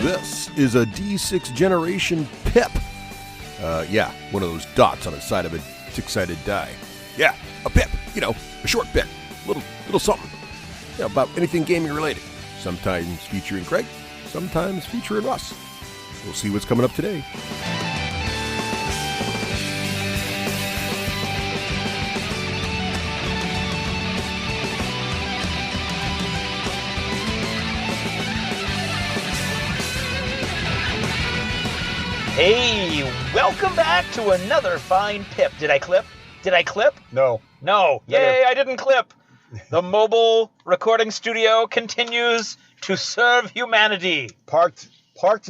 This is a D6 generation pip. One of those dots on the side of a six-sided die. Yeah, a pip. A short pip. Little something. About anything gaming related. Sometimes featuring Craig, sometimes featuring Russ. We'll see what's coming up today. Hey, welcome back to another fine pip. Did I clip? No. Yay, I didn't clip. The mobile recording studio continues to serve humanity. Parked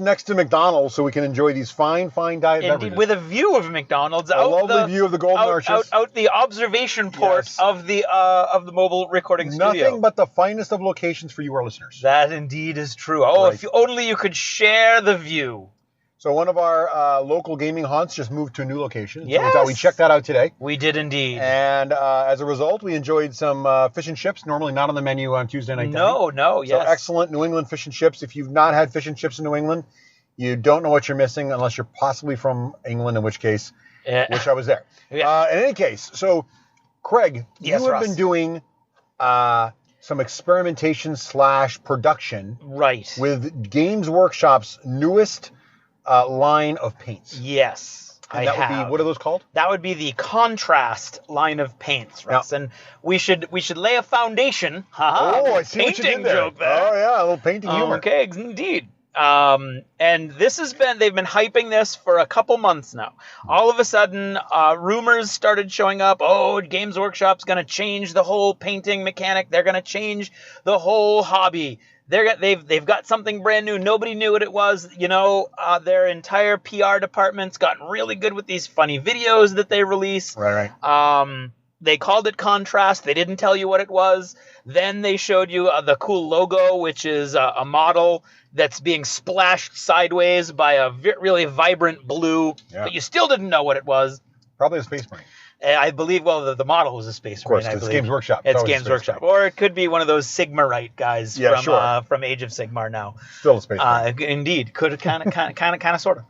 next to McDonald's so we can enjoy these fine diet beverages. With a view of McDonald's. A lovely view of the Golden Arches. Out the observation port of the mobile recording studio. Nothing but the finest of locations for you, our listeners. That indeed is true. Oh, right. If only you could share the view. So one of our local gaming haunts just moved to a new location. Yes. So we thought we'd check that out today. We did indeed. And as a result, we enjoyed some fish and chips, normally not on the menu on Tuesday night. No, yes. So excellent New England fish and chips. If you've not had fish and chips in New England, you don't know what you're missing unless you're possibly from England, in which case, wish I was there. Yeah. In any case, so Craig, you have been doing some experimentation / production with Games Workshop's newest line of paints. Yes, and that would be, what are those called? That would be the contrast line of paints, Russ. Yeah. And we should lay a foundation. I see what you did there. Joke there. Oh yeah, a little painting humor. Okay, indeed. And they've been hyping this for a couple months now. All of a sudden, rumors started showing up. Oh, Games Workshop's going to change the whole painting mechanic. They're going to change the whole hobby. They've got something brand new. Nobody knew what it was. Their entire PR department's gotten really good with these funny videos that they release. Right. They called it contrast. They didn't tell you what it was. Then they showed you the cool logo, which is a model that's being splashed sideways by a really vibrant blue, but you still didn't know what it was. Probably a Space Marine. I believe, the model was a Space Marine. Of course, it's Games Workshop. It's Games Workshop. Or it could be one of those Sigmarite guys from Age of Sigmar now. Still a Space Marine. Indeed. Could kind of, sort of.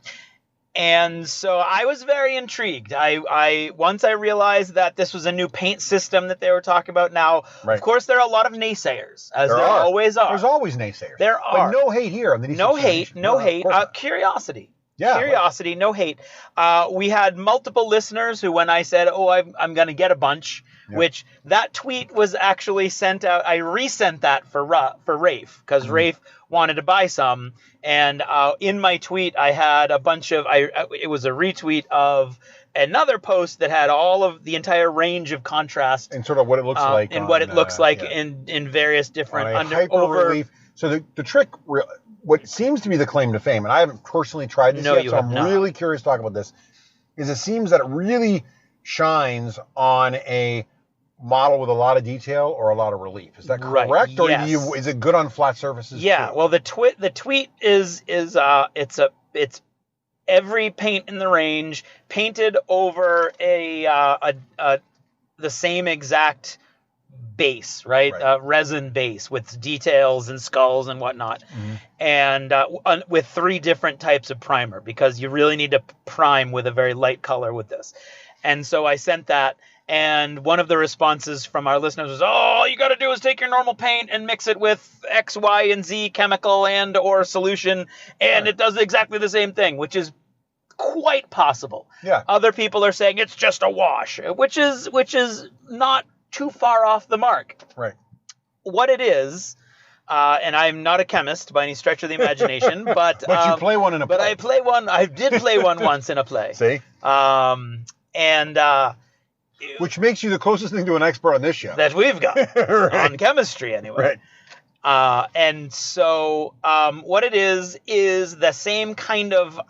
And so I was very intrigued. Once I realized that this was a new paint system that they were talking about now, of course, there are a lot of naysayers, as there always are. There's always naysayers. There are. But no hate here on the D6G. No hate. Curiosity. Yeah, curiosity, no hate. We had multiple listeners who, when I said, I'm going to get a bunch, which that tweet was actually sent out. I resent that for Rafe, because Rafe wanted to buy some. And in my tweet, I had a bunch of, it was a retweet of another post that had all of the entire range of contrast. And sort of what it looks like. And what it looks like in various different relief. So the trick, what seems to be the claim to fame, and I haven't personally tried this yet, so I'm really curious to talk about this, is it seems that it really shines on a model with a lot of detail or a lot of relief. Is that correct? Right. Or yes. Is it good on flat surfaces? Yeah. too? Well, the tweet is it's every paint in the range painted over the same exact base, right? Resin base with details and skulls and whatnot, and with 3 different types of primer, because you really need to prime with a very light color with this. And so I sent that, and one of the responses from our listeners was, all you got to do is take your normal paint and mix it with X, Y, and Z chemical and or solution, and it does exactly the same thing, which is quite possible. Yeah. Other people are saying it's just a wash, which is not too far off the mark. Right. What it is, and I'm not a chemist by any stretch of the imagination, but you play one in a play. But I play one. I did play one once in a play. See. Which makes you the closest thing to an expert on this show that we've got on chemistry, anyway. Right. And so what it is the same kind of.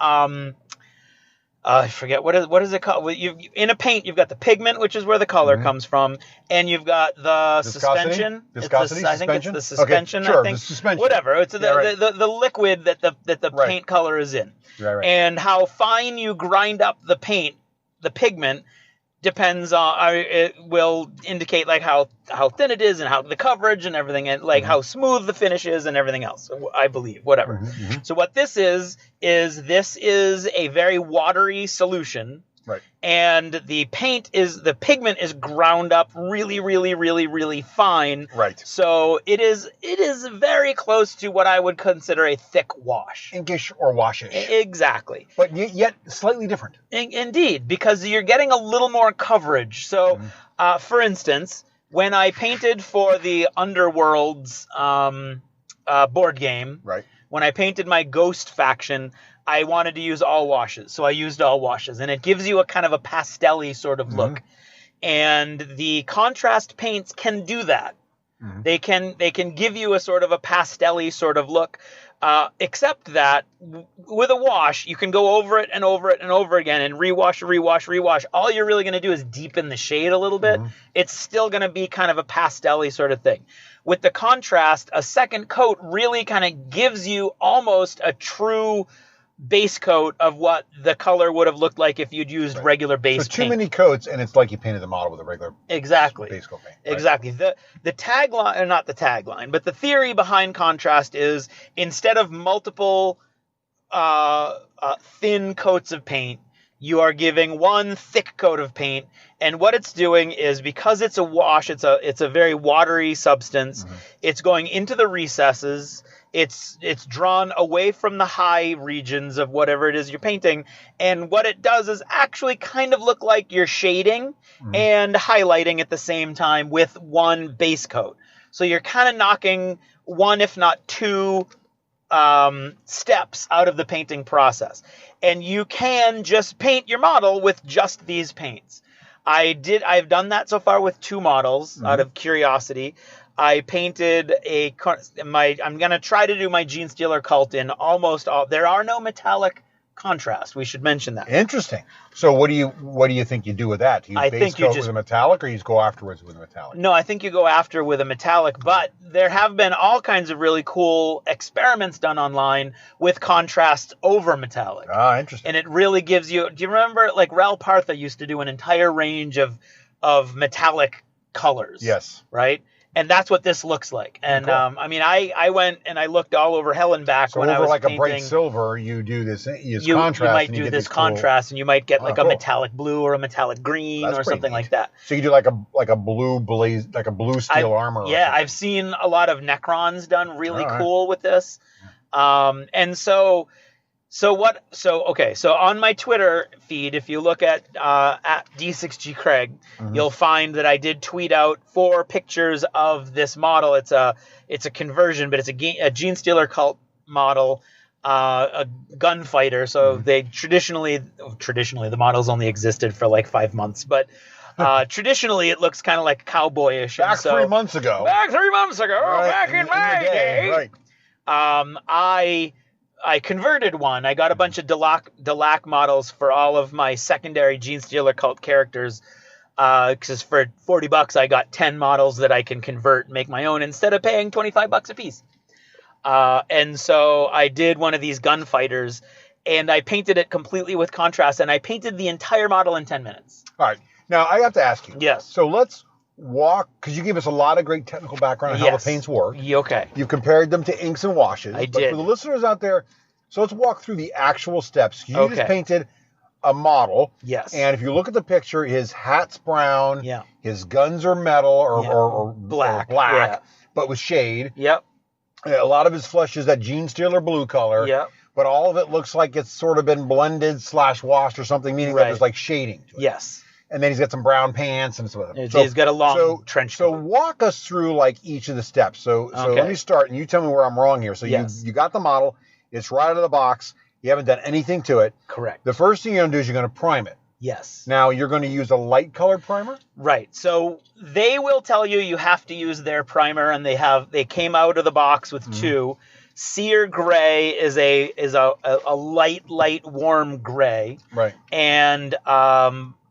I forget what is it called. In a paint, you've got the pigment, which is where the color comes from, and you've got the suspension. Viscosity. I think it's the suspension. Okay, sure, I think the suspension. Whatever. It's the liquid that the paint color is in, right. And how fine you grind up the paint, the pigment, depends on, it will indicate like how thin it is and how the coverage and everything, and like how smooth the finish is and everything else, I believe, whatever. So what this is this is a very watery solution. Right. And the pigment is ground up really, really, really, really fine. Right. So it is very close to what I would consider a thick wash. Inkish or washish. Exactly. But yet slightly different. Indeed, because you're getting a little more coverage. So, for instance, when I painted for the Underworlds board game, right, when I painted my Ghost faction, I wanted to use all washes, so I used all washes, and it gives you a kind of a pastel-y sort of look. And the contrast paints can do that. They can give you a sort of a pastel-y sort of look, except that with a wash, you can go over it and over it and over again and rewash. All you're really going to do is deepen the shade a little bit. It's still going to be kind of a pastel-y sort of thing. With the contrast, a second coat really kind of gives you almost a true base coat of what the color would have looked like if you'd used regular base paint. So too many coats, and it's like you painted the model with a regular base coat paint. Right? Exactly. The tagline, or not the tagline, but the theory behind contrast is instead of multiple thin coats of paint, you are giving one thick coat of paint, and what it's doing is, because it's a wash, it's a very watery substance. It's going into the recesses. It's drawn away from the high regions of whatever it is you're painting, and what it does is actually kind of look like you're shading and highlighting at the same time with one base coat. So you're kind of knocking one, if not two, steps out of the painting process. And you can just paint your model with just these paints. I've done that so far with 2 models out of curiosity. I painted I'm going to try to do my Gene Stealer cult in almost all. There are no metallic contrast. We should mention that. Interesting. So what do you think you do with that? Do you base coat with a metallic, or you just go afterwards with a metallic? No, I think you go after with a metallic, but there have been all kinds of really cool experiments done online with contrast over metallic. Ah, interesting. And it really gives you, do you remember, like Ral Partha used to do an entire range of metallic colors? Yes. Right? And that's what this looks like. And cool. I mean, I went and I looked all over hell and back when I was painting. So over like a bright silver, you do this, you contrast. You might do this contrast, and you might get like a cool. metallic blue or a metallic green or something like that. So you do like a blue blaze, like a blue steel armor. Yeah, I've seen a lot of Necrons done really cool with this. And so on my Twitter feed, if you look at D6G Craig, you'll find that I did tweet out 4 pictures of this model. It's a conversion, but it's a Gene Stealer cult model, a gunfighter. So they traditionally the models only existed for like 5 months, but traditionally it looks kind of like cowboyish. Back 3 months ago. Back 3 months ago, right, back in my day. Right. I converted one. I got a bunch of Delac models for all of my secondary Gene Stealer cult characters. Because for $40 I got 10 models that I can convert and make my own instead of paying $25 a piece. And so I did one of these gunfighters, and I painted it completely with contrast, and I painted the entire model in 10 minutes. All right. Now I have to ask you. Yes. So let's walk, because you gave us a lot of great technical background on how the paints work. Okay. You've compared them to inks and washes. But for the listeners out there, so let's walk through the actual steps. You just painted a model. Yes. And if you look at the picture, his hat's brown. Yeah. His guns are metal or black. But with shade. Yep. A lot of his flesh is that Gene Stealer blue color. Yep. But all of it looks like it's sort of been blended / washed or something, meaning that there's like shading to it. Yes. And then he's got some brown pants and stuff. He's got a long trench coat. So walk us through like each of the steps. So let me start, and you tell me where I'm wrong here. So you got the model. It's right out of the box. You haven't done anything to it. Correct. The first thing you're going to do is you're going to prime it. Yes. Now, you're going to use a light colored primer? Right. So they will tell you have to use their primer, and they came out of the box with 2. Sear Gray is a light, warm gray. Right. And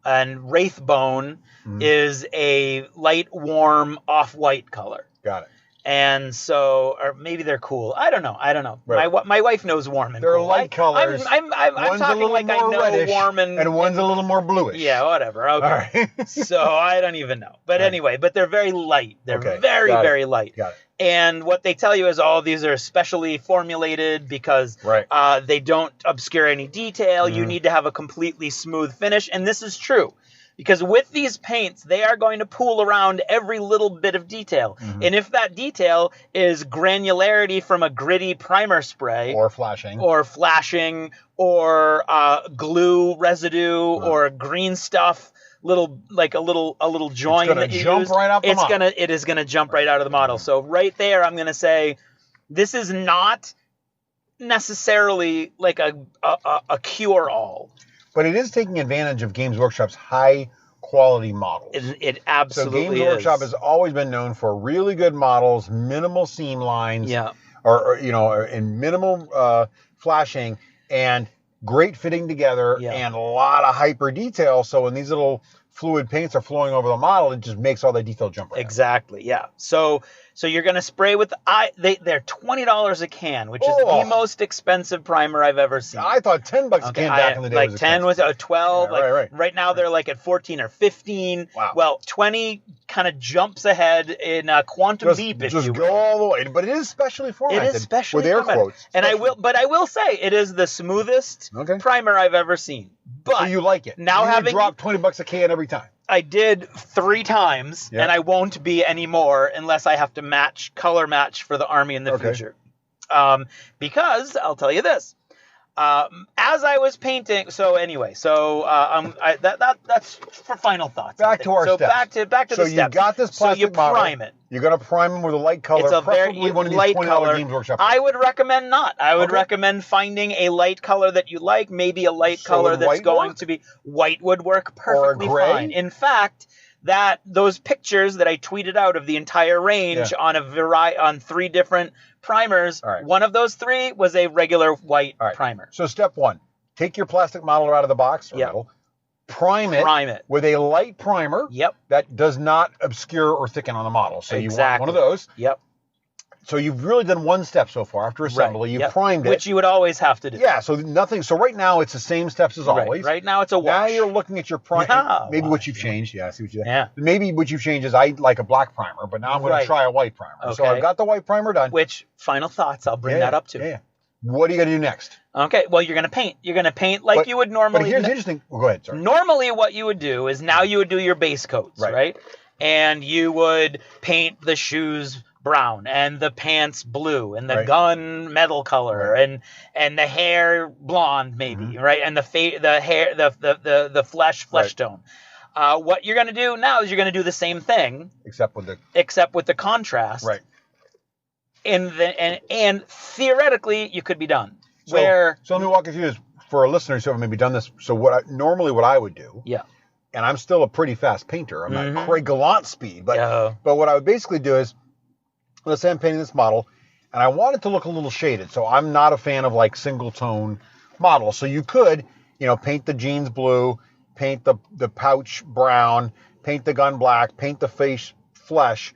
Wraithbone is a light, warm, off-white color. Got it. And so, or maybe they're cool. I don't know. Right. My wife knows warm and they're cool. light colors. I'm talking like I know reddish, warm and one's a little more bluish. Yeah, whatever. Okay. All right. So I don't even know. But anyway, but they're very light. They're very light. Got it. And what they tell you is all these are specially formulated because they don't obscure any detail. You need to have a completely smooth finish. And this is true. Because with these paints, they are going to pool around every little bit of detail. And if that detail is granularity from a gritty primer spray... Or flashing. Or glue residue or green stuff, a little join that you use. It is going to jump right out of the model. So right there, I'm going to say, this is not necessarily like a cure-all. But it is taking advantage of Games Workshop's high-quality models. It absolutely is. So Games Workshop has always been known for really good models, minimal seam lines, and minimal flashing, and great fitting together, and a lot of hyper detail. So when these little fluid paints are flowing over the model, it just makes all the detail jump right out. Exactly, yeah. So you're going to spray with... they're $20 a can, which is the most expensive primer I've ever seen. I thought $10 a can back in the day like was 10 was 12. Yeah, right now they're like at 14 or 15. Wow. Well, 20 kind of jumps ahead in quantum leap, if you will. Just go all the way. But it is specially formatted. It is specially with air formatted. quotes. And I will say it is the smoothest primer I've ever seen. But so you like it. Now you drop $20 a can every time. I did 3 times, and I won't be anymore unless I have to color match for the Army in the future. Because I'll tell you this. As I was painting, that's for final thoughts. Back to our steps. Back to the steps. So you got this plastic model. So you prime it. You're going to prime them with a light color, it's a preferably very one of these light $20 color. Games Workshop. I would recommend not. I would recommend finding a light color that you like, maybe a light color that's going to be... White would work perfectly fine. In fact... those pictures that I tweeted out of the entire range on 3 different primers, one of those 3 was a regular white primer. So step 1, take your plastic model out of the box or metal, prime it with a light primer that does not obscure or thicken on the model. So you want one of those. So you've really done one step so far after assembly. You've primed it. Which you would always have to do. Yeah, so nothing. So right now it's the same steps as always. Right now it's a wash. Now you're looking at your primer. Maybe what you've changed. Yeah, I see what you did. Maybe what you've changed is I like a black primer, but now I'm going to try a white primer. Okay. So I've got the white primer done. Which, final thoughts, I'll bring that up to. Yeah. What are you going to do next? Okay, well, you're going to paint. You're going to paint like you would normally. But here's the interesting... Go ahead, sorry. Normally what you would do is now you would do your base coats, right? And you would paint the shoes brown and the pants blue and the gun metal color and the hair blonde maybe, right? And the hair the flesh tone. What you're going to do now is you're going to do the same thing except with the contrast. Right. And theoretically you could be done. So let me walk you through this for our listeners who haven't maybe done this. So what I would do. Yeah. And I'm still a pretty fast painter. I'm not Craig Gallant speed, but what I would basically do is, let's say I'm painting this model, and I want it to look a little shaded. So I'm not a fan of like single tone models. So you could, paint the jeans blue, paint the pouch brown, paint the gun black, paint the face flesh.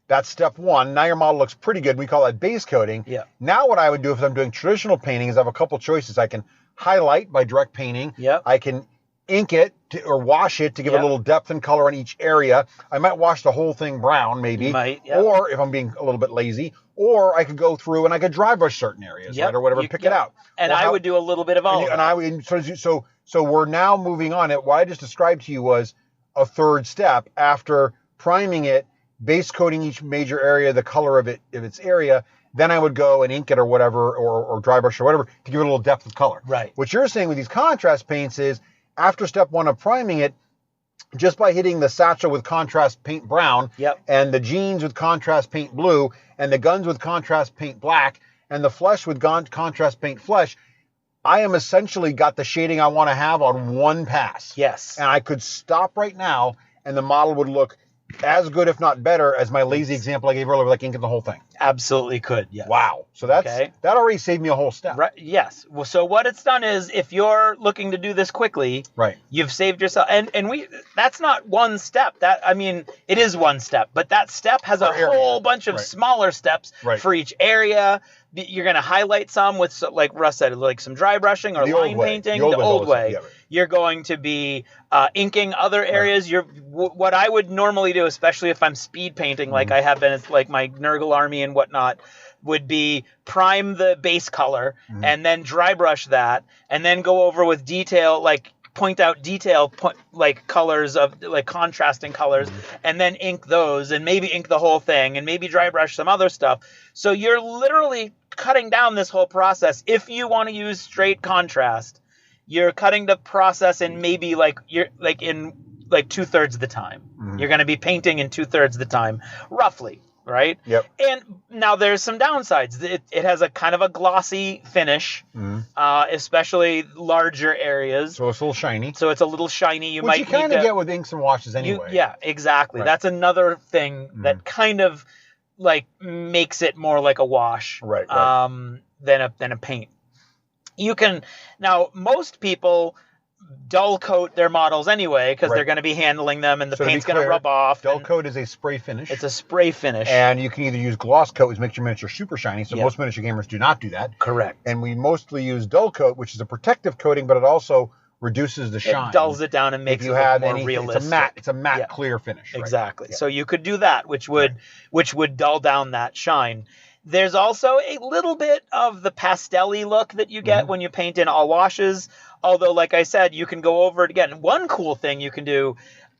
That's step 1. Now your model looks pretty good. We call that base coating. Yeah. Now what I would do if I'm doing traditional painting is I have a couple choices. I can highlight by direct painting. Yeah. I can ink it or wash it to give it a little depth and color on each area. I might wash the whole thing brown maybe. You might, or if I'm being a little bit lazy, or I could go through and I could dry brush certain areas, right, or whatever, pick it out. And I would do a little bit of all of that. So we're now moving on. What I just described to you was a third step after priming it, base coating each major area, the color of its area. Then I would go and ink it or whatever, or dry brush or whatever to give it a little depth of color. Right. What you're saying with these contrast paints is after step 1 of priming it, just by hitting the satchel with contrast paint brown, and the jeans with contrast paint blue, and the guns with contrast paint black, and the flesh with contrast paint flesh, I am essentially got the shading I want to have on one pass. Yes. And I could stop right now, and the model would look as good, if not better, as my lazy example I gave earlier, like inking the whole thing. Absolutely could, yes. Wow. So that already saved me a whole step. Right. Yes. Well, so what it's done is, if you're looking to do this quickly, right, you've saved yourself. And that's not one step. It is one step, but that step has a whole bunch of smaller steps for each area. You're going to highlight some with, like Russ said, like some dry brushing or line painting the old way. Yeah, right. You're going to be inking other areas. What I would normally do, especially if I'm speed painting, like I have been, it's like my Nurgle army and whatnot, would be prime the base color and then dry brush that, and then go over with detail, like point out detail, like colors of like contrasting colors, and then ink those, and maybe ink the whole thing, and maybe dry brush some other stuff. So you're literally cutting down this whole process. If you want to use straight contrast, you're cutting the process in maybe like you're like in like 2/3 of the time. You're going to be painting in 2/3 of the time, roughly. Right? Yep. And now there's some downsides. It has a kind of a glossy finish, especially larger areas. So it's a little shiny. So it's a little shiny. Which you kind of get with inks and washes anyway. Yeah, exactly. Right. That's another thing that kind of like makes it more like a wash, right. Than a paint. You can now, most people dull coat their models anyway, because they're going to be handling them, and the paint's going to rub off. Dull coat is a spray finish. It's a spray finish. And you can either use gloss coat, which makes your miniature super shiny, so most miniature gamers do not do that. Correct. And we mostly use dull coat, which is a protective coating, but it also reduces the shine. It dulls it down and makes it look more realistic. It's a matte clear finish. Exactly. Right? So you could do that, which would dull down that shine. There's also a little bit of the pastel-y look that you get when you paint in all washes. Although, like I said, you can go over it again. One cool thing you can do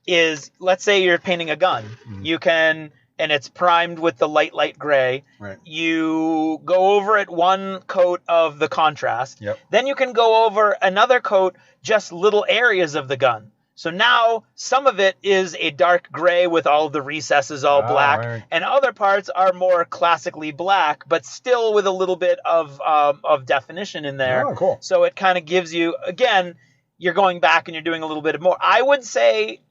is, let's say you're painting a gun. You can, and it's primed with the light gray. Right. You go over it one coat of the contrast. Yep. Then you can go over another coat, just little areas of the gun. So now some of it is a dark gray with all the recesses all black, and other parts are more classically black, but still with a little bit of definition in there. Oh, cool. So it kind of gives you, again, you're going back and you're doing a little bit more. I would say,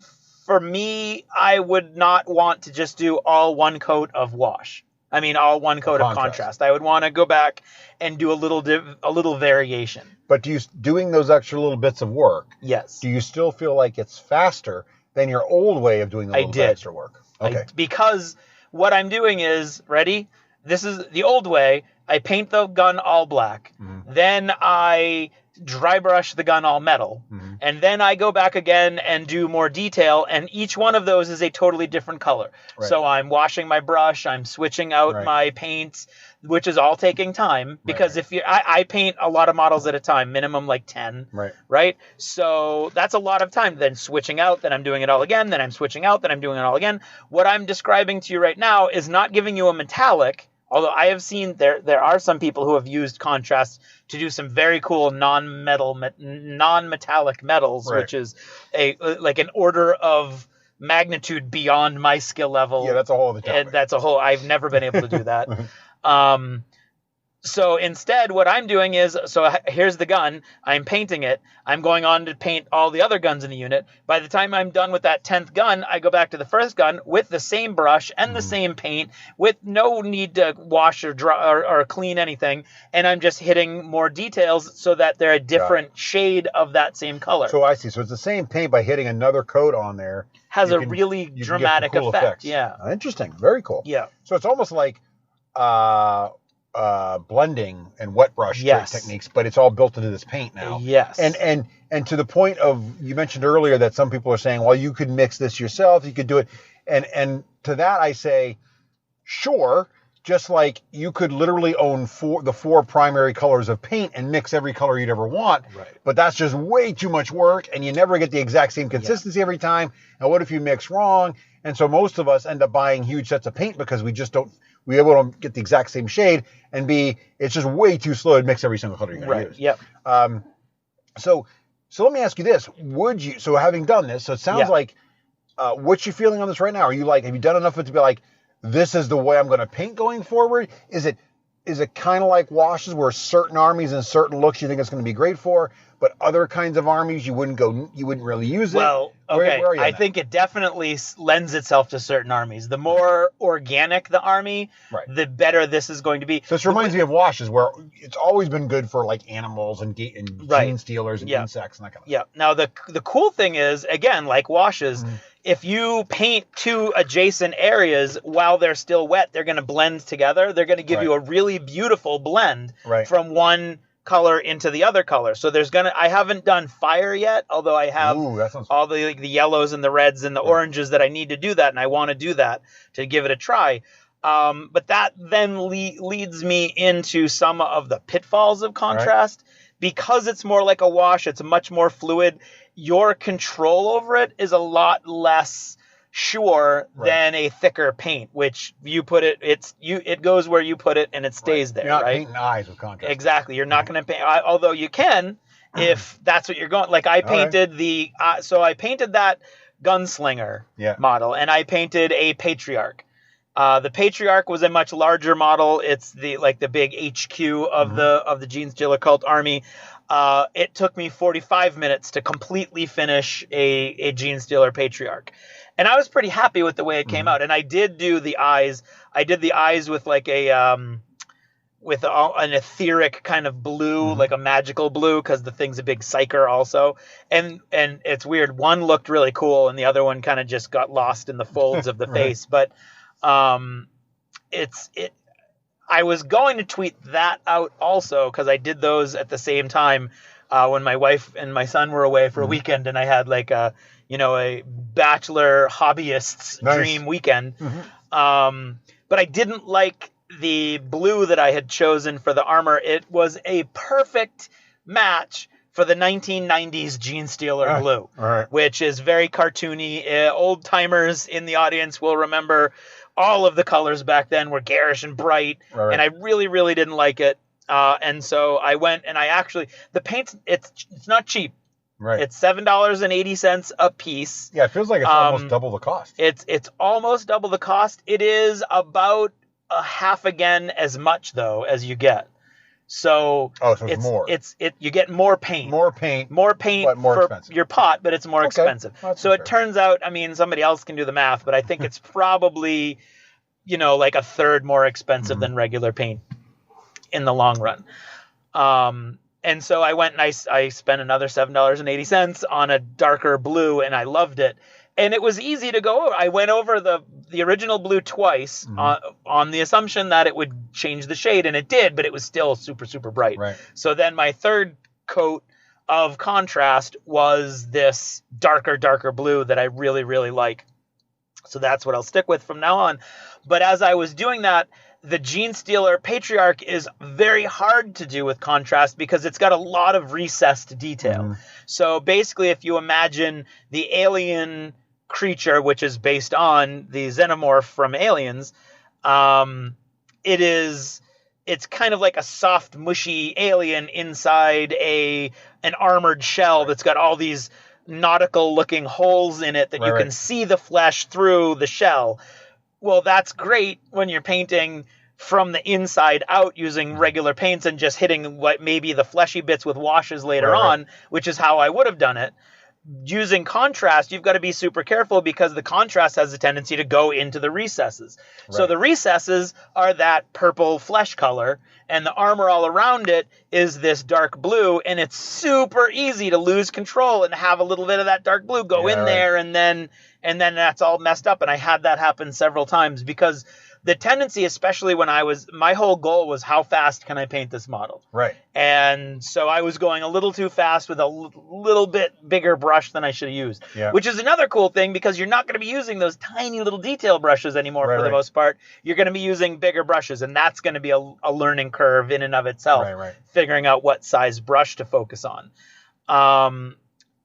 for me, I would not want to just do all one coat of wash. I mean, all one coat of contrast. I would want to go back and do a little variation. But doing those extra little bits of work, yes, do you still feel like it's faster than your old way of doing the little extra work? Okay. Because what I'm doing is, ready? This is the old way. I paint the gun all black. Then I dry brush the gun all metal. And then I go back again and do more detail, and each one of those is a totally different color. Right. So I'm washing my brush, I'm switching out my paints, which is all taking time, because I paint a lot of models at a time, minimum like 10. Right? So that's a lot of time. Then switching out, then I'm doing it all again, then I'm switching out, then I'm doing it all again. What I'm describing to you right now is not giving you a metallic. Although I have seen there are some people who have used contrast to do some very cool non-metallic metals, which is like an order of magnitude beyond my skill level. Yeah, that's a whole other topic. And that's a whole. I've never been able to do that. So instead, what I'm doing is, here's the gun. I'm painting it. I'm going on to paint all the other guns in the unit. By the time I'm done with that 10th gun, I go back to the first gun with the same brush and the same paint, with no need to wash or dry or clean anything. And I'm just hitting more details so that they're a different shade of that same color. So I see. So it's the same paint, by hitting another coat on there. Has a really dramatic cool effect. Effects. Yeah. Interesting. Very cool. Yeah. So it's almost like blending and wet brush techniques, but it's all built into this paint now. Yes. And to the point of, you mentioned earlier that some people are saying, well, you could mix this yourself, you could do it. And to that I say, sure, just like you could literally own the four primary colors of paint and mix every color you'd ever want. Right. But that's just way too much work, and you never get the exact same consistency every time. And what if you mix wrong? And so most of us end up buying huge sets of paint because we able to get the exact same shade, and it's just way too slow to mix every single color you're going to use. Yep. So let me ask you this: so having done this, so it sounds like, what's your feeling on this right now? Are you like, have you done enough of it to be like, this is the way I'm going to paint going forward? Is it kind of like washes, where certain armies and certain looks you think it's going to be great for, but other kinds of armies you wouldn't really use it? Well, okay, where are you I think it definitely lends itself to certain armies. The more organic the army, the better this is going to be. So this reminds me of washes, where it's always been good for like animals and gene stealers and insects and that kind of stuff. Yeah. Now the cool thing is, again, like washes, if you paint two adjacent areas while they're still wet, they're going to blend together. They're going to give you a really beautiful blend from one color into the other color. So I haven't done fire yet, although I have all the yellows and the reds and the oranges that I need to do that, and I want to do that to give it a try. But that then leads me into some of the pitfalls of contrast. Because it's more like a wash, it's much more fluid. Your control over it is a lot less sure than a thicker paint, which you put it, it goes where you put it and it stays there. You're not painting eyes with contrast. Exactly. You're not going to paint, although you can if that's what you're going. Like I painted I painted that gunslinger model, and I painted a patriarch. The Patriarch was a much larger model. It's the big HQ of the Gene Stealer Cult army. It took me 45 minutes to completely finish a Gene Stealer Patriarch. And I was pretty happy with the way it came out. And I did do the eyes. I did the eyes with like an etheric kind of blue, like a magical blue, because the thing's a big psyker also. And it's weird. One looked really cool and the other one kind of just got lost in the folds of the face. But I was going to tweet that out also because I did those at the same time when my wife and my son were away for a weekend, and I had like a bachelor hobbyist's dream weekend. But I didn't like the blue that I had chosen for the armor. It was a perfect match for the 1990s Gene Stealer blue, which is very cartoony. Old timers in the audience will remember all of the colors back then were garish and bright, and I really, really didn't like it. And so I went and the paint, it's not cheap. It's $7.80 a piece. Yeah, it feels like it's almost double the cost. It's almost double the cost. It is about a half again as much though as you get. So it's more. You get more paint. More paint, but more for expensive. Your pot, but it's more expensive. So it turns out, I mean, somebody else can do the math, but I think it's probably, like a third more expensive than regular paint in the long run. And so I went and I spent another $7.80 on a darker blue, and I loved it. And it was easy to go over. I went over the original blue twice on the assumption that it would change the shade, and it did, but it was still super, super bright. So then my third coat of contrast was this darker blue that I really, really like. So that's what I'll stick with from now on. But as I was doing that, the Gene Stealer Patriarch is very hard to do with contrast because it's got a lot of recessed detail. So basically, if you imagine the alien creature, which is based on the xenomorph from Aliens, it's kind of like a soft, mushy alien inside an armored shell that's got all these nautical-looking holes in it that you can see the flesh through the shell. Well, that's great when you're painting from the inside out using regular paints and just hitting maybe the fleshy bits with washes later on, which is how I would have done it. Using contrast, you've got to be super careful because the contrast has a tendency to go into the recesses. So the recesses are that purple flesh color, and the armor all around it is this dark blue, and it's super easy to lose control and have a little bit of that dark blue go in there, and then that's all messed up. And I had that happen several times because the tendency, especially when my whole goal was how fast can I paint this model? And so I was going a little too fast with a little bit bigger brush than I should have used, which is another cool thing because you're not going to be using those tiny little detail brushes anymore for the most part. You're going to be using bigger brushes, and that's going to be a learning curve in and of itself, figuring out what size brush to focus on.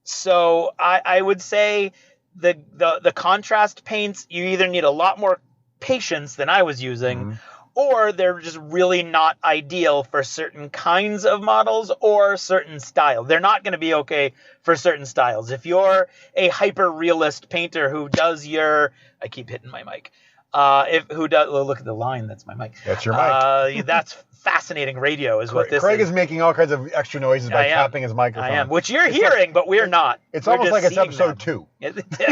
So I would say the contrast paints, you either need a lot more patience than I was using, or they're just really not ideal for certain kinds of models or certain style. They're not going to be okay for certain styles. If you're a hyper-realist painter who does I keep hitting my mic, Look at the line. That's my mic. That's your mic. That's fascinating radio is what this Craig is. is making all kinds of extra noises by tapping his microphone. I am, which you're hearing, but we're not. It's we're almost like it's episode them. 2.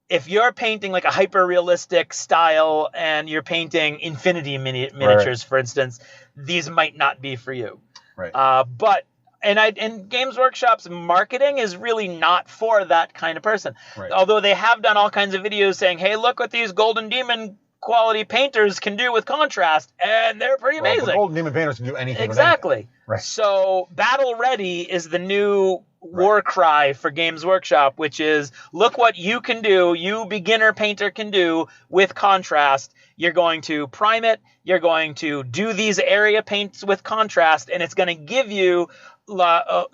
If you're painting like a hyper-realistic style and you're painting infinity miniatures, for instance, these might not be for you. Right. But Games Workshop's marketing is really not for that kind of person. Right. Although they have done all kinds of videos saying, hey, look what these Golden Demon quality painters can do with contrast, and they're pretty amazing. Well, Golden Demon painters can do anything. Exactly. With anything. Right. So Battle Ready is the new war cry for Games Workshop, which is look what you can do, you beginner painter can do with contrast. You're going to prime it, you're going to do these area paints with contrast, and it's going to give you the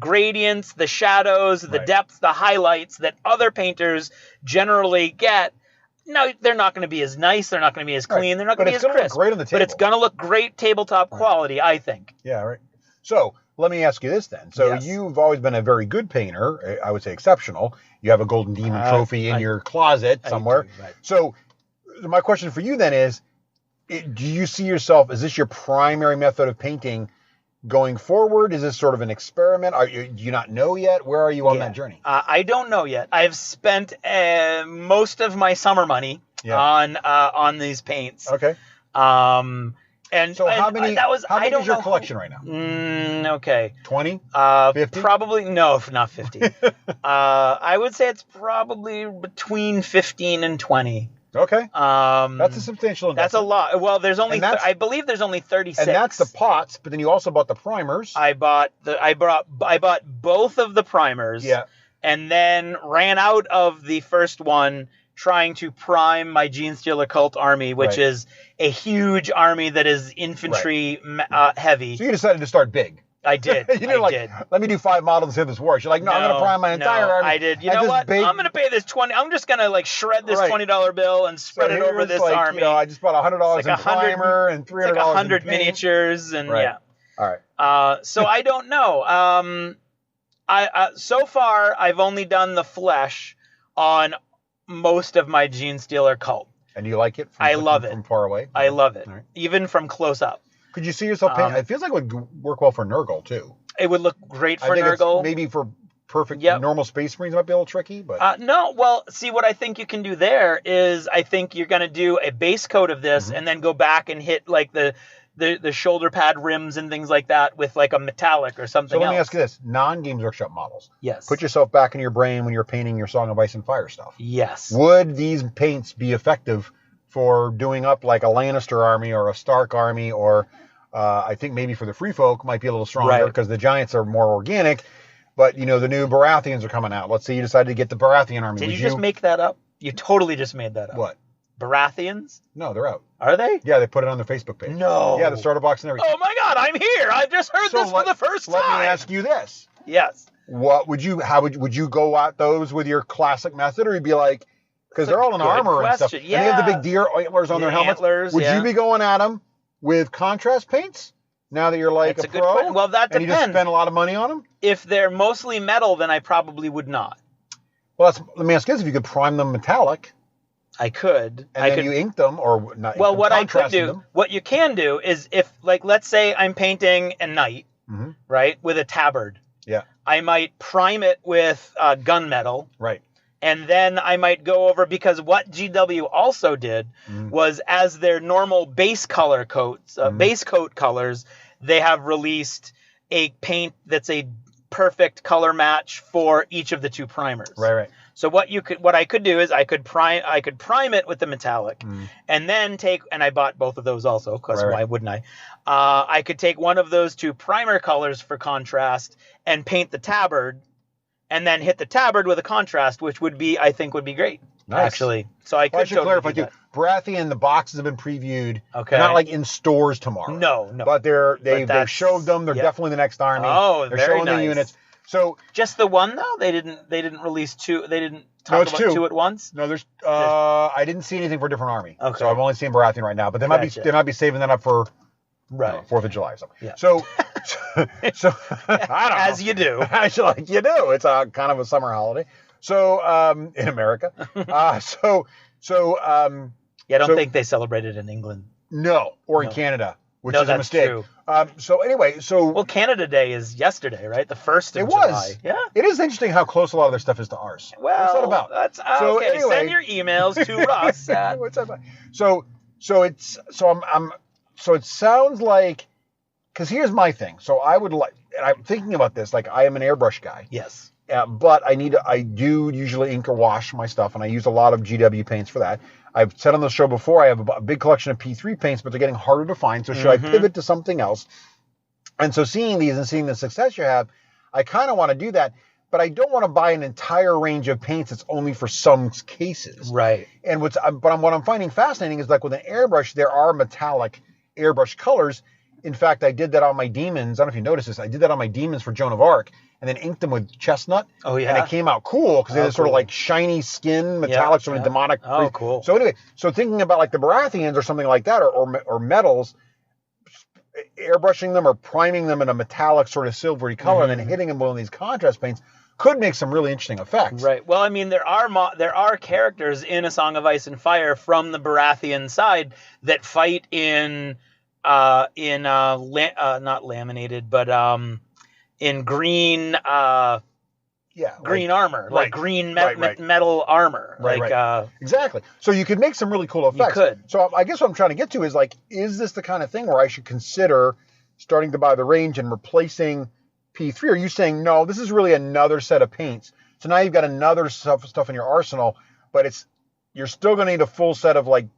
gradients, the shadows, the depth, the highlights that other painters generally get. No, they're not going to be as nice. They're not going to be as clean. They're not going to be as crisp. Look great on the table. But it's going to look great tabletop quality, I think. Yeah, right. So let me ask you this then. So you've always been a very good painter. I would say exceptional. You have a Golden Demon trophy in your closet somewhere. So my question for you then is, do you see yourself, is this your primary method of painting going forward? Is this sort of an experiment? Do you not know yet? Where are you on that journey? I don't know yet. I've spent most of my summer money on these paints. Okay. And so how many? How big is your collection right now? Okay. 20? 50? Probably no, not 50. I would say it's probably between 15 and 20. Okay. That's a substantial investment. That's a lot. Well, there's only I believe there's only 36. And that's the pots, but then you also bought the primers. I bought both of the primers. Yeah. And then ran out of the first one trying to prime my Genestealer Cult army, which is a huge army that is infantry heavy. So you decided to start big. I did. You did let me do 5 models to hit this war. You're like, no, I'm going to prime my entire army. I did. You know what? I'm going to pay this I'm just going to shred this $20 bill and spread it over this army. I just bought $100 in primer and $300 like 100 miniatures and All right. So I don't know. So far I've only done the flesh on most of my Genestealer Cult. And you like it? I love it from far away. I love it, even from close up. Could you see yourself painting? It feels like it would work well for Nurgle, too. It would look great for Nurgle. Maybe for perfect normal Space Marines might be a little tricky. But no, well, see, what I think you can do there is I think you're going to do a base coat of this and then go back and hit like the shoulder pad rims and things like that with like a metallic or something else. So let me ask you this. Non-Games Workshop models. Yes. Put yourself back in your brain when you're painting your Song of Ice and Fire stuff. Yes. Would these paints be effective for doing up like a Lannister army or a Stark army or... I think maybe for the free folk might be a little stronger because the giants are more organic. But, the new Baratheons are coming out. Let's say you decided to get the Baratheon army. Did you just make that up? You totally just made that up. What? Baratheons? No, they're out. Are they? Yeah, they put it on their Facebook page. No. Yeah, the starter box and everything. Oh, my God, I'm here. I've just heard this for the first time. Let me ask you this. Yes. Would you go at those with your classic method, or you'd be like, because they're all in armor and stuff. Yeah. And they have the big deer antlers on their helmets. Would you be going at them with contrast paints? Now that you're like That's a good pro, point. Well, that depends. And you just spend a lot of money on them? If they're mostly metal, then I probably would not. Well, let me ask you this. If you could prime them metallic. I could. And then you ink them or not. Well, what I could do, what you can do is if, like, let's say I'm painting a knight, right, with a tabard. Yeah. I might prime it with gunmetal. Right. And then I might go over, because what GW also did was, as their normal base color coats, base coat colors, they have released a paint that's a perfect color match for each of the 2 primers. Right. So what I could do is I could prime it with the metallic, and then and I bought both of those also, because why wouldn't I? I could take one of those 2 primer colors for contrast and paint the tabard, and then hit the tabard with a contrast, which I think would be great. Nice. Actually. So I should clarify too. Baratheon, the boxes have been previewed. Okay. They're not like in stores tomorrow. No. But they've showed them. They're definitely the next army. Oh, they're very showing nice. the units. So just the one though? They didn't release 2. They didn't talk about 2 at once? No, there's I didn't see anything for a different army. Okay. So I've only seen Baratheon right now, but they might be saving that up for 4th of July or something. Yeah. So I don't know. As you do. Actually, like you do. It's a kind of a summer holiday. So in America. Yeah, I don't think they celebrate it in England. No, or in Canada, which is a mistake. True. So anyway, well, Canada Day is yesterday, right? The 1st of July. Yeah. It is interesting how close a lot of their stuff is to ours. Well, what's that about? That's okay. Anyway. Send your emails to Russ. What's that about? So it sounds like, because here's my thing. So I would like, and I'm thinking about this, like I am an airbrush guy. Yes. But I do usually ink or wash my stuff, and I use a lot of GW paints for that. I've said on the show before, I have a big collection of P3 paints, but they're getting harder to find. So should I pivot to something else? And so seeing these and seeing the success you have, I kind of want to do that, but I don't want to buy an entire range of paints that's only for some cases. Right. And what I'm finding fascinating is like with an airbrush, there are metallic airbrush colors. In fact, I did that on my demons. I don't know if you noticed this. I did that on my demons for Joan of Arc, and then inked them with chestnut. Oh, yeah. And it came out cool because they had sort of like shiny skin, metallic, sort of demonic. Oh, cool. So anyway, thinking about like the Baratheons or something like that, or metals, airbrushing them or priming them in a metallic sort of silvery color and then hitting them with one of these contrast paints could make some really interesting effects. Right. Well, I mean, there are characters in A Song of Ice and Fire from the Baratheon side that fight in not laminated, but in green green armor, like green metal armor. Exactly. So you could make some really cool effects. You could. So I guess what I'm trying to get to is like, is this the kind of thing where I should consider starting to buy the range and replacing P3? Or are you saying, no, this is really another set of paints? So now you've got another stuff in your arsenal, but you're still going to need a full set of like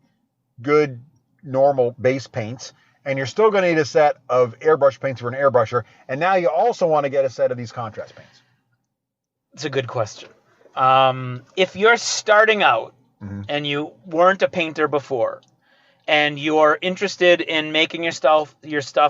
good, normal base paints. And you're still going to need a set of airbrush paints for an airbrusher. And now you also want to get a set of these contrast paints. It's a good question. If you're starting out and you weren't a painter before, and you're interested in making your stuff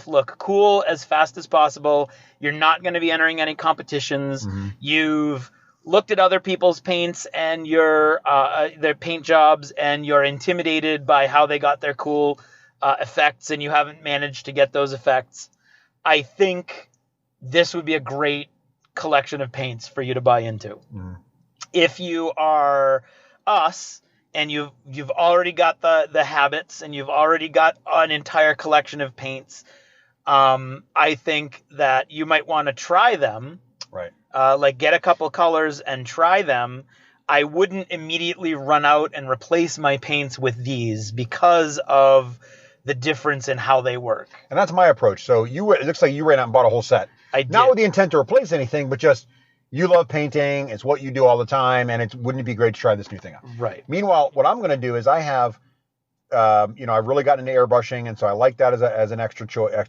look cool as fast as possible, you're not going to be entering any competitions. You've looked at other people's paints and their paint jobs, and you're intimidated by how they got their cool effects, and you haven't managed to get those effects. I think this would be a great collection of paints for you to buy into. If you are us and you've already got the habits and you've already got an entire collection of paints, I think that you might want to try them. Right. Like get a couple colors and try them. I wouldn't immediately run out and replace my paints with these because of the difference in how they work. And that's my approach. So it looks like you ran out and bought a whole set. I did. Not with the intent to replace anything, but just you love painting. It's what you do all the time, and wouldn't it be great to try this new thing out? Right. Meanwhile, what I'm going to do is I have, I've really gotten into airbrushing, and so I like that as an extra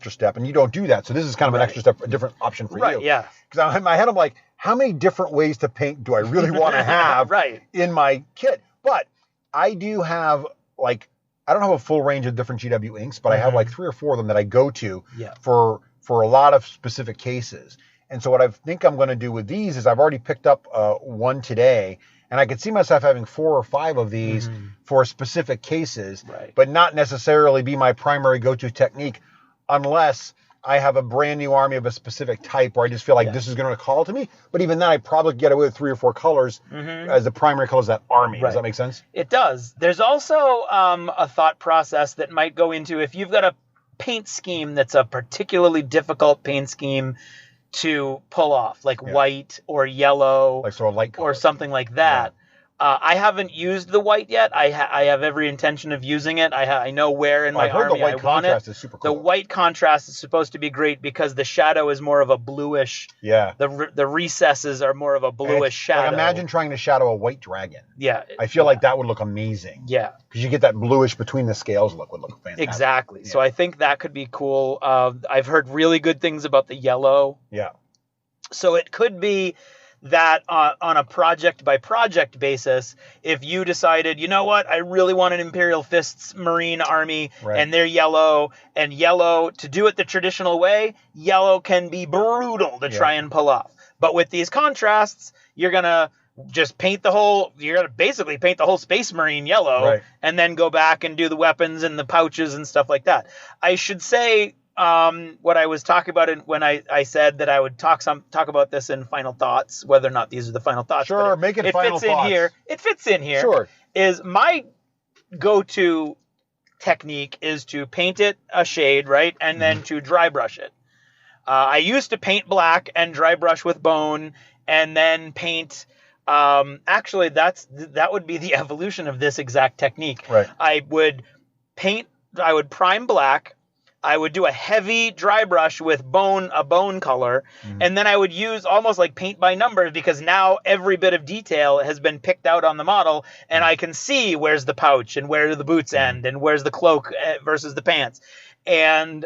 step. And you don't do that, so this is kind of an extra step, a different option for you. Right. Yeah. Because in my head, I'm like, how many different ways to paint do I really want to have in my kit? But I do have I don't have a full range of different GW inks, but I have like 3 or 4 of them that I go to for a lot of specific cases. And so what I think I'm going to do with these is I've already picked up one today, and I could see myself having 4 or 5 of these for specific cases, but not necessarily be my primary go-to technique unless I have a brand new army of a specific type where I just feel like this is going to call to me. But even then, I probably get away with 3 or 4 colors as the primary colors of that army. Does that make sense? It does. There's also a thought process that might go into if you've got a paint scheme that's a particularly difficult paint scheme to pull off, like white or yellow, like sort of light color, or something like that. I haven't used the white yet. I have every intention of using it. I know where in my army I want it. The white contrast is super cool. The white contrast is supposed to be great because the shadow is more of a bluish. Yeah. The recesses are more of a bluish shadow. Like imagine trying to shadow a white dragon. Yeah. I feel like that would look amazing. Yeah. Because you get that bluish between the scales would look fantastic. Exactly. Yeah. So I think that could be cool. I've heard really good things about the yellow. Yeah. So it could be that on a project-by-project basis, if you decided, you know what, I really want an Imperial Fists Marine army, and they're yellow, and yellow, to do it the traditional way, yellow can be brutal to try and pull off. But with these contrasts, you're going to just you're going to basically paint the whole Space Marine yellow, and then go back and do the weapons and the pouches and stuff like that. I should say, what I was talking about when I said that I would talk about this in final thoughts, whether or not these are the final thoughts. Sure, make it final thoughts. It fits in here. Sure. Is my go-to technique is to paint it a shade, right? And then to dry brush it. I used to paint black and dry brush with bone and then paint. Actually, that would be the evolution of this exact technique. Right. I would prime black. I would do a heavy dry brush with a bone color, and then I would use almost like paint by numbers, because now every bit of detail has been picked out on the model, and I can see where's the pouch and where the boots end and where's the cloak versus the pants. And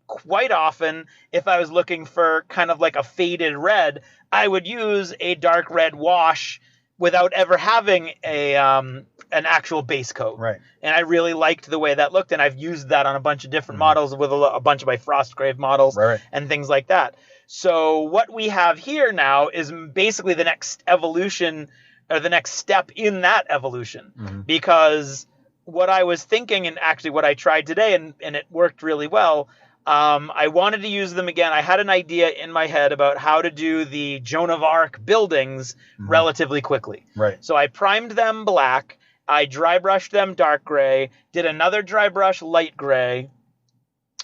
quite often, if I was looking for kind of like a faded red, I would use a dark red wash without ever having an actual base coat. Right. And I really liked the way that looked, and I've used that on a bunch of different models with a bunch of my Frostgrave models and things like that. So what we have here now is basically the next evolution, or the next step in that evolution, because what I was thinking, and actually what I tried today, and it worked really well, I wanted to use them again. I had an idea in my head about how to do the Joan of Arc buildings relatively quickly. Right. So I primed them black. I dry brushed them dark gray, did another dry brush light gray,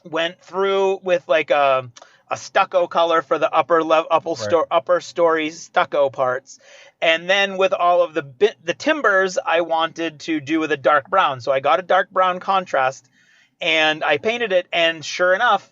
went through with like a stucco color for the upper story stucco parts. And then with all of the timbers, I wanted to do with a dark brown. So I got a dark brown contrast and I painted it, and sure enough,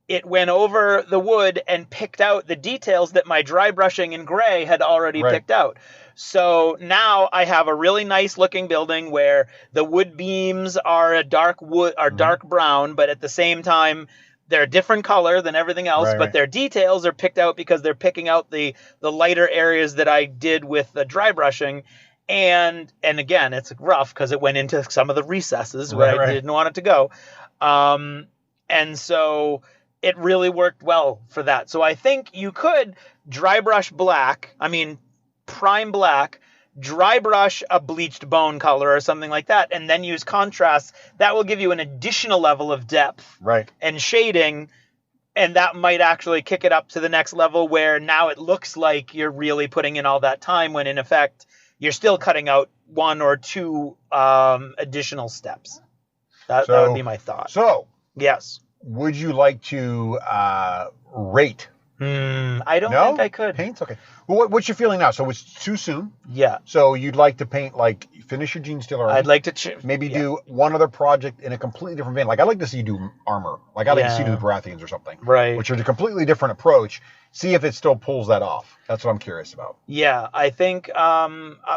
it went over the wood and picked out the details that my dry brushing in gray had already picked out. So now I have a really nice looking building where the wood beams are dark brown, but at the same time they're a different color than everything else, but their details are picked out because they're picking out the lighter areas that I did with the dry brushing. And again, it's rough because it went into some of the recesses where I didn't want it to go. And so it really worked well for that. So I think you could prime black, dry brush a bleached bone color or something like that, and then use contrast. That will give you an additional level of depth and shading, and that might actually kick it up to the next level where now it looks like you're really putting in all that time, when in effect you're still cutting out one or two additional steps. That would be my thought. So, yes. Would you like to rate? I don't think I could. Paints? Okay. Well, what's your feeling now? So it's too soon? Yeah. So you'd like to paint, like, finish your Gene Stealer armor? I'd like to maybe do one other project in a completely different vein. Like, I'd like to see you do armor. Like, I'd like to see you do the Baratheons or something. Right. Which are a completely different approach. See if it still pulls that off. That's what I'm curious about. Yeah. I think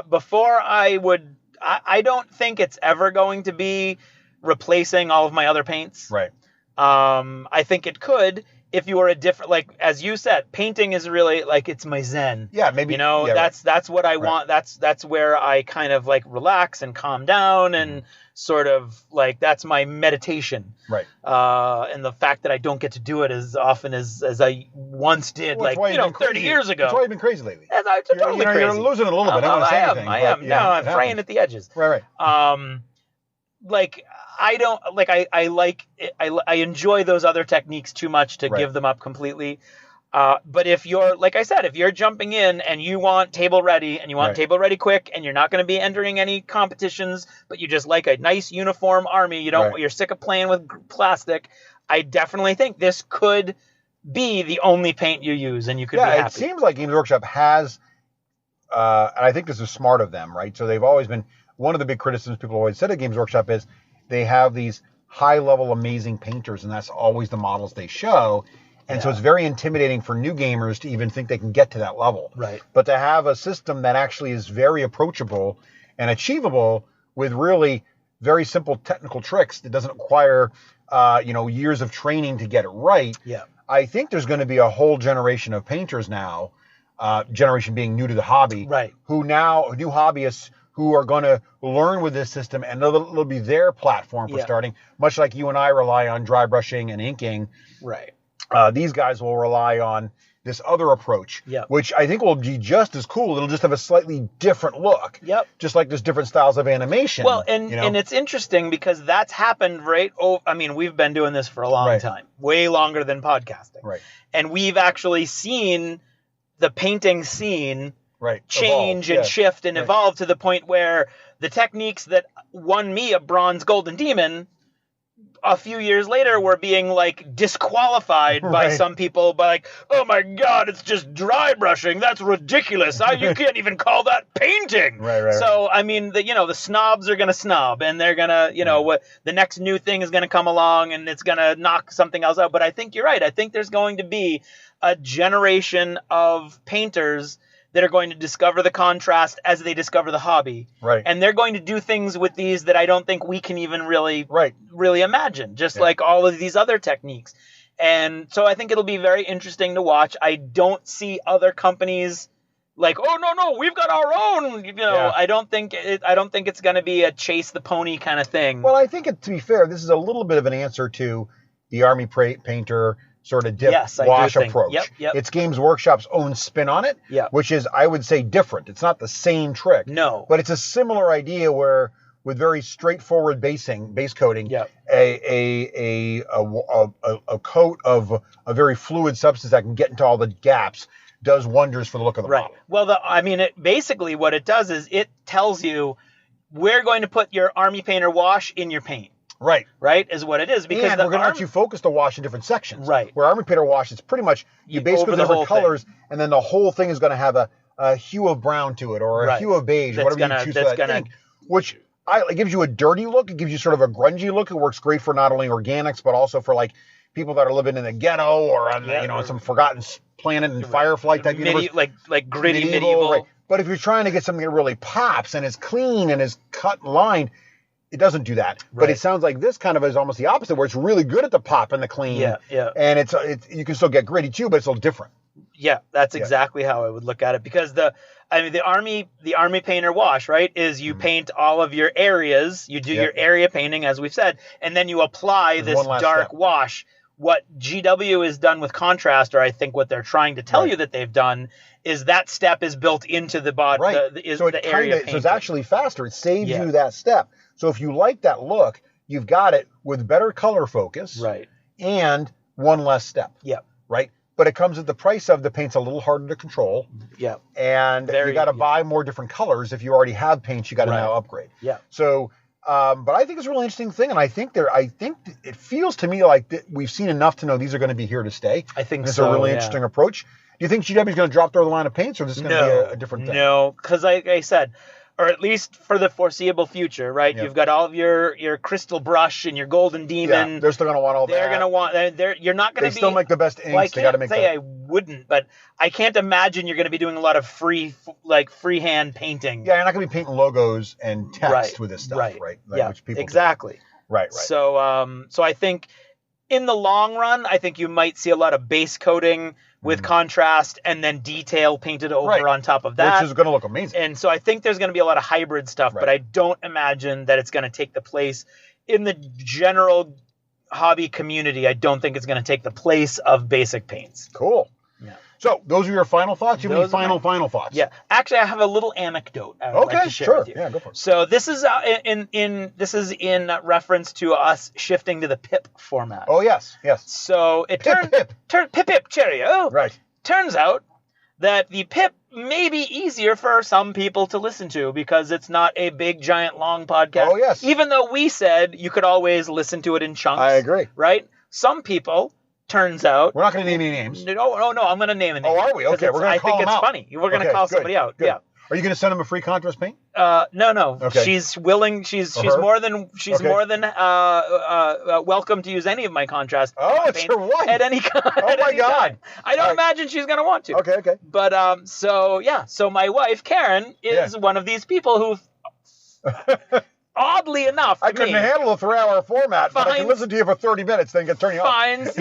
before I don't think it's ever going to be replacing all of my other paints. Right. I think it could, if you were a different, like, as you said, painting is really like, it's my zen. Yeah, maybe. That's what I want. That's where I kind of like relax and calm down and sort of like, that's my meditation. Right. And the fact that I don't get to do it as often as I once did, 30 years ago. That's why you've been crazy lately. Totally crazy. You're losing it a little bit. I don't want to say anything. I am. No, I'm fraying at the edges. Right. Like, I don't like, I enjoy those other techniques too much to give them up completely. But if you're, like I said, if you're jumping in and you want table ready and you want table ready quick, and you're not going to be entering any competitions, but you just like a nice uniform army, you're sick of playing with plastic, I definitely think this could be the only paint you use, and you could be happy. It seems like Games Workshop has, and I think this is smart of them, right? So they've always been, one of the big criticisms people always said at Games Workshop is they have these high-level, amazing painters, and that's always the models they show. And so it's very intimidating for new gamers to even think they can get to that level. Right. But to have a system that actually is very approachable and achievable with really very simple technical tricks that doesn't require, years of training to get it right. Yeah. I think there's going to be a whole generation of painters now, generation being new to the hobby, new hobbyists who are going to learn with this system, and it'll be their platform for starting, much like you and I rely on dry brushing and inking. Right. These guys will rely on this other approach, Yep. which I think will be just as cool. It'll just have a slightly different look. Yep. Just like there's different styles of animation. Well, and it's interesting because that's happened, right? We've been doing this for a long time, way longer than podcasting. Right. And we've actually seen the painting scene change Evolve. and shift and evolve to the point where the techniques that won me a bronze golden demon a few years later were being like disqualified by some people by like, oh my God, it's just dry brushing. That's ridiculous. You can't even call that painting. Right. So, I mean, the snobs are going to snob and they're going to, what the next new thing is going to come along and it's going to knock something else out. But I think you're right. I think there's going to be a generation of painters that are going to discover the contrast as they discover the hobby. Right. And they're going to do things with these that I don't think we can even really imagine, just like all of these other techniques. And so I think it'll be very interesting to watch. I don't see other companies like, oh, no, we've got our own. I don't think it's going to be a chase the pony kind of thing. Well, I think to be fair, this is a little bit of an answer to the Army Painter sort of dip wash approach. Yep. It's Games Workshop's own spin on it, which is, I would say, different. It's not the same trick. No. But it's a similar idea where, with very straightforward base coating, a coat of a very fluid substance that can get into all the gaps does wonders for the look of the model. Well, basically what it does is it tells you, we're going to put your Army Painter wash in your paint. Right, is what it is. Because we're going to let you focus the wash in different sections. Right. Where Army Painter wash, it's pretty much, you basically different colors, and then the whole thing is going to have a hue of brown to it, or a hue of beige, or whatever you choose for that thing. Which it gives you a dirty look. It gives you sort of a grungy look. It works great for not only organics, but also for like people that are living in the ghetto or on some forgotten planet in Firefly type universe. Like gritty medieval. Right. But if you're trying to get something that really pops and is clean and is cut and lined, it doesn't do that. But it sounds like this kind of is almost the opposite, where it's really good at the pop and the clean. Yeah. And it's you can still get gritty too, but it's a little different. Yeah, that's exactly how I would look at it, because the Army Painter wash, right, is you paint all of your areas, you do your area painting, as we've said, and then you apply this dark wash. What GW has done with contrast, or I think what they're trying to tell you that they've done, is that step is built into the body. So it's actually faster. It saves you that step. So if you like that look, you've got it with better color focus, and one less step. Right. But it comes at the price of the paint's a little harder to control. And you got to buy more different colors. If you already have paints, you got to now upgrade. So, but I think it's a really interesting thing, and I think it feels to me like we've seen enough to know these are going to be here to stay. I think it's a really interesting approach. Do you think GW is going to drop their line of paints, or is this going to be a different thing? No, because like I said, or at least for the foreseeable future, right? You've got all of your crystal brush and your golden demon. They're still going to want all that. They're going to want. You're not going to be. They still make the best inks. Well, I they got to make. I wouldn't, but I can't imagine you're going to be doing a lot of freehand painting. Yeah, you're not going to be painting logos and text with this stuff, right? Which people exactly. Do. Right. So, so I think in the long run, I think you might see a lot of base coating with contrast and then detail painted over on top of that. Which is going to look amazing. And so I think there's going to be a lot of hybrid stuff, but I don't imagine that it's going to take the place in the general hobby community. I don't think it's going to take the place of basic paints. Cool. Yeah. So those are your final thoughts? You have any final thoughts? Yeah. Actually, I have a little anecdote I would like to share with you. Yeah, go for it. So this is in reference to us shifting to the pip format. Oh, yes. So it pip cheerio. Right. Turns out that the pip may be easier for some people to listen to because it's not a big, giant, long podcast. Oh, yes. Even though we said you could always listen to it in chunks. I agree. Right? Some people, turns out... We're not going to name any names. No, I'm going to name a name. Oh, are we? Okay, we're going to call them out. I think it's funny. We're going to call somebody out. Good. Yeah. Are you going to send them a free contrast paint? No. Okay. She's willing. She's more than welcome to use any of my contrast. Oh, it's your wife. At any time. Oh my God. I don't imagine she's going to want to. Okay. But so my wife Karen is one of these people who oddly enough, I couldn't handle a 3-hour format, but I can listen to you for 30 minutes, then turn you off.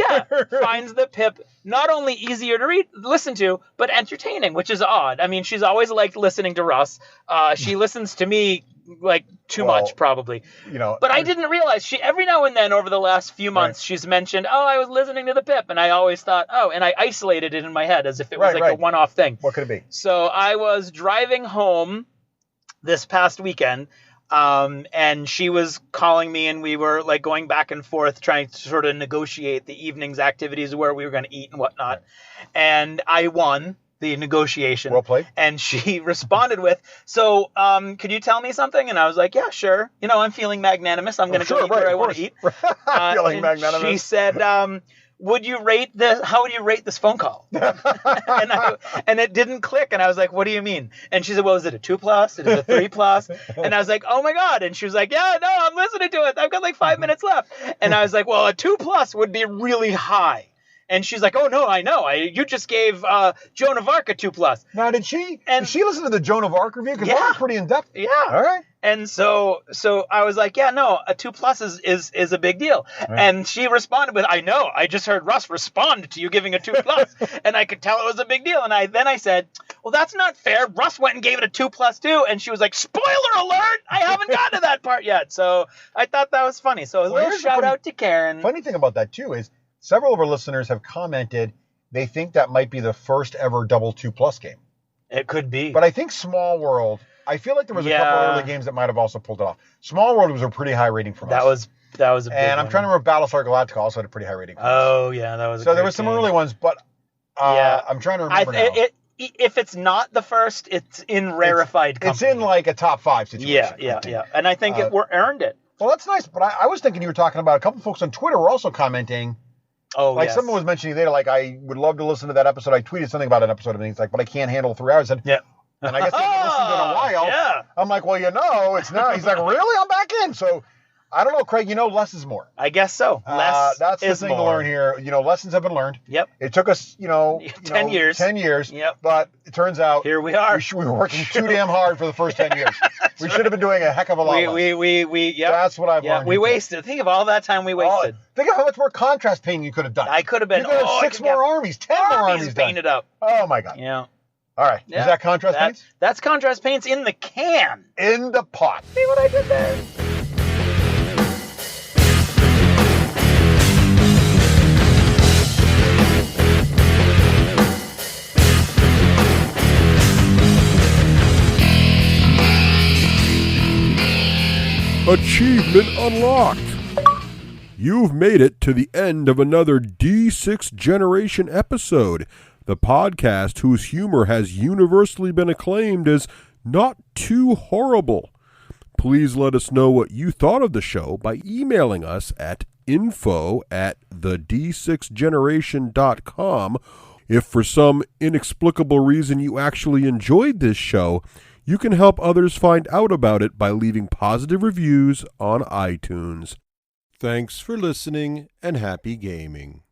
Finds the Pip not only easier to listen to, but entertaining, which is odd. I mean, she's always liked listening to Russ. She listens to me like too much, probably. But I didn't realize every now and then over the last few months, she's mentioned, I was listening to the Pip, and I always thought, and I isolated it in my head as if it was a one-off thing. What could it be? So I was driving home this past weekend, and she was calling me, and we were like going back and forth trying to sort of negotiate the evening's activities, where we were going to eat and whatnot. And I won the negotiation. Well played. And she responded with, so could you tell me something? And I was like, yeah, sure. I'm feeling magnanimous. I'm going to go eat where I want to eat. Feeling magnanimous. She said, how would you rate this phone call? and it didn't click. And I was like, what do you mean? And she said, well, is it a 2+? Is it a 3+? And I was like, oh my God. And she was like, yeah, no, I'm listening to it. I've got like 5 minutes left. And I was like, well, a 2+ would be really high. And she's like, oh, no, I know. You just gave Joan of Arc a 2+. Now, did she listen to the Joan of Arc review? Because that was pretty in-depth. Yeah. All right. And so I was like, yeah, no, a 2+ is a big deal. Right. And she responded with, I know. I just heard Russ respond to you giving a 2+. And I could tell it was a big deal. And I said, well, that's not fair. Russ went and gave it a 2+ too. And she was like, spoiler alert, I haven't gotten to that part yet. So I thought that was funny. So a little shout out to Karen. Funny thing about that, too, is several of our listeners have commented they think that might be the first ever double 2+ game. It could be. But I think Small World, I feel like there was a couple early games that might have also pulled it off. Small World was a pretty high rating from us. That was a big one. And I'm trying to remember Battlestar Galactica also had a pretty high rating from us. Oh, yeah, that was a So there were some early ones, but I'm trying to remember now. If it's not the first, it's in rarefied company. It's in like a top 5 situation. Yeah. And I think it earned it. Well, that's nice. But I was thinking you were talking about a couple folks on Twitter were also commenting. Oh, like someone was mentioning there, like, I would love to listen to that episode. I tweeted something about an episode, and he's like, but I can't handle 3 hours. And I guess he hasn't listened in a while. Yeah. I'm like, well, it's now. He's like, really? I'm back in. So I don't know, Craig. Less is more. I guess so. That's the thing to learn here. Lessons have been learned. Yep. It took us, 10 years. 10 years. Yep. But it turns out here we are. We were working too damn hard for the first 10 years. We should have been doing a heck of a lot less. That's what I've learned. We wasted. Think of all that time we wasted. Think of how much more contrast painting you could have done. I could have been. You could have 6 more armies, 10 more armies painted up. Oh my God. Yeah. All right. Is that contrast paints? That's contrast paints in the can. In the pot. See what I did there? Achievement unlocked! You've made it to the end of another D6 Generation episode, the podcast whose humor has universally been acclaimed as not too horrible. Please let us know what you thought of the show by emailing us at info@the d6generation.com. If for some inexplicable reason you actually enjoyed this show, you can help others find out about it by leaving positive reviews on iTunes. Thanks for listening and happy gaming.